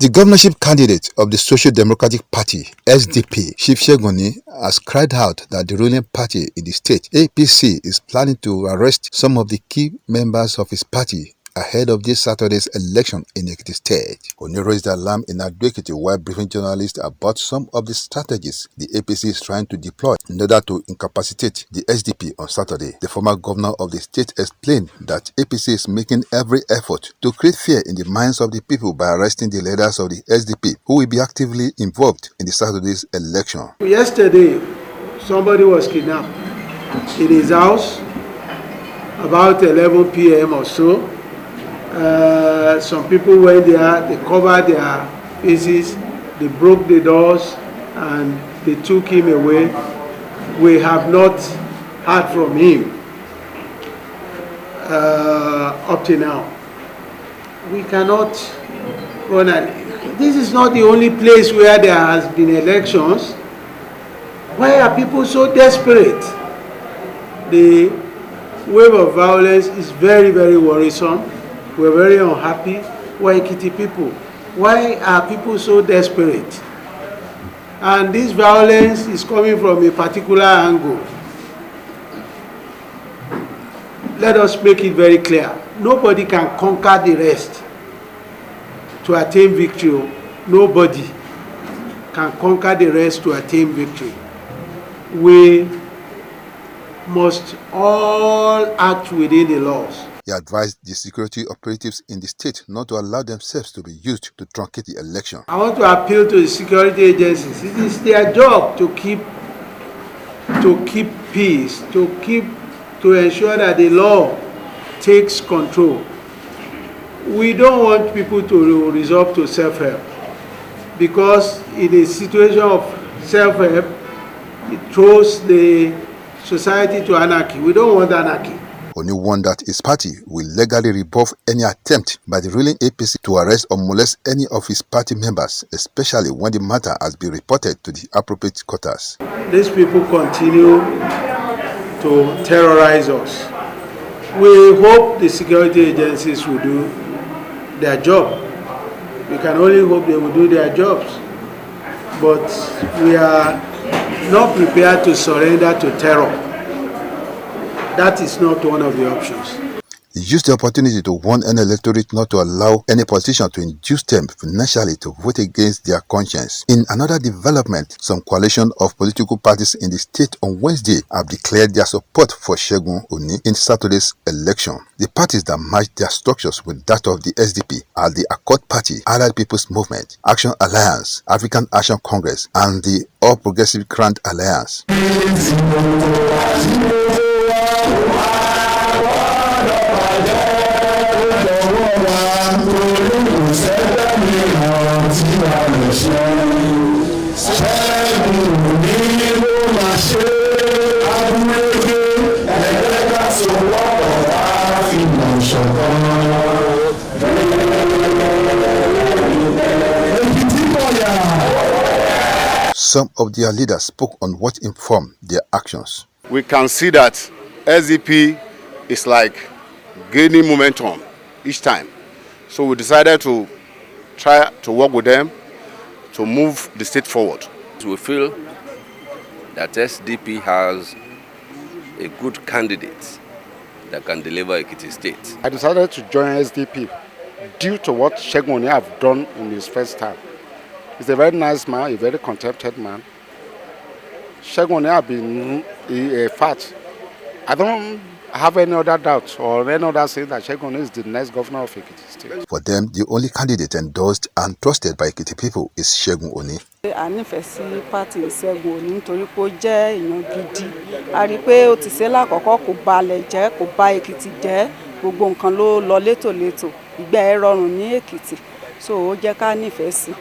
The governorship candidate of the Social Democratic Party, SDP, Chief Segun Oni, has cried out that the ruling party in the state, APC, is planning to arrest some of the key members of his party ahead of this Saturday's election in Ekiti State. Oni raised the alarm in Ado-Ekiti while briefing journalists about some of the strategies the APC is trying to deploy in order to incapacitate the SDP on Saturday. The former governor of the state explained that APC is making every effort to create fear in the minds of the people by arresting the leaders of the SDP who will be actively involved in the Saturday's election. Yesterday, somebody was kidnapped in his house about 11 p.m. or so. Some people went there, they covered their faces, they broke the doors, and they took him away. We have not heard from him up to now. We cannot run this is not the only place where there has been elections. Why are people so desperate? The wave of violence is very, very worrisome. We're very unhappy. We're Ekiti people. Why are people so desperate? And this violence is coming from a particular angle. Let us make it very clear. Nobody can conquer the rest to attain victory. Nobody can conquer the rest to attain victory. We must all act within the laws. He advised the security operatives in the state not to allow themselves to be used to truncate the election. I want to appeal to the security agencies. It is their job to keep peace, to ensure that the law takes control. We don't want people to resort to self-help, because in a situation of self-help, it throws the society to anarchy. We don't want anarchy. Oni warned that his party will legally rebuff any attempt by the ruling APC to arrest or molest any of his party members, especially when the matter has been reported to the appropriate quarters. These people continue to terrorize us. We hope the security agencies will do their job. We can only hope they will do their jobs. But we are not prepared to surrender to terror. That is not one of the options. He used the opportunity to warn any electorate not to allow any politician to induce them financially to vote against their conscience. In another development, some coalition of political parties in the state on Wednesday have declared their support for Segun Oni in Saturday's election. The parties that match their structures with that of the SDP are the Accord Party, Allied People's Movement, Action Alliance, African Action Congress, and the All Progressive Grand Alliance. Some of their leaders spoke on what informed their actions. We can see that SDP is like gaining momentum each time. So we decided to try to work with them to move the state forward. We feel that SDP has a good candidate that can deliver Ekiti State. I decided to join SDP due to what Segun Oni have done in his first term. He's a very nice man, a very contented man. Segun Oni have been a fact. I don't have any other doubt or any other say that Segun Oni is the next governor of Ekiti State. For them, the only candidate endorsed and trusted by Ekiti people is Segun Oni. A nífẹ̀ẹ́ sí pátì Segun Oni nítorí pé ó jẹ́ èèyàn gidi. A rí i pé ó ti ṣe lákọ̀ọ́kọ́ kò balẹ̀ jẹ́, kò bà Ekiti jẹ́, gbogbo nǹkan ló lọ létòlétò. Ìgbẹ́ ẹ rọrùn ní Ekiti, so ó jẹ́ ká nífẹ̀ẹ́ sí.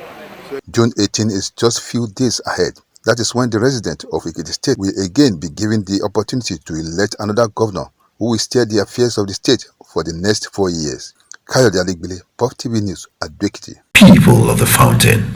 June 18 is just few days ahead. That is when the residents of Ekiti State will again be given the opportunity to elect another governor who will steer the affairs of the state for the next 4 years. Kayode Alegbile, Pop TV News, Ado-Ekiti. People of the Fountain.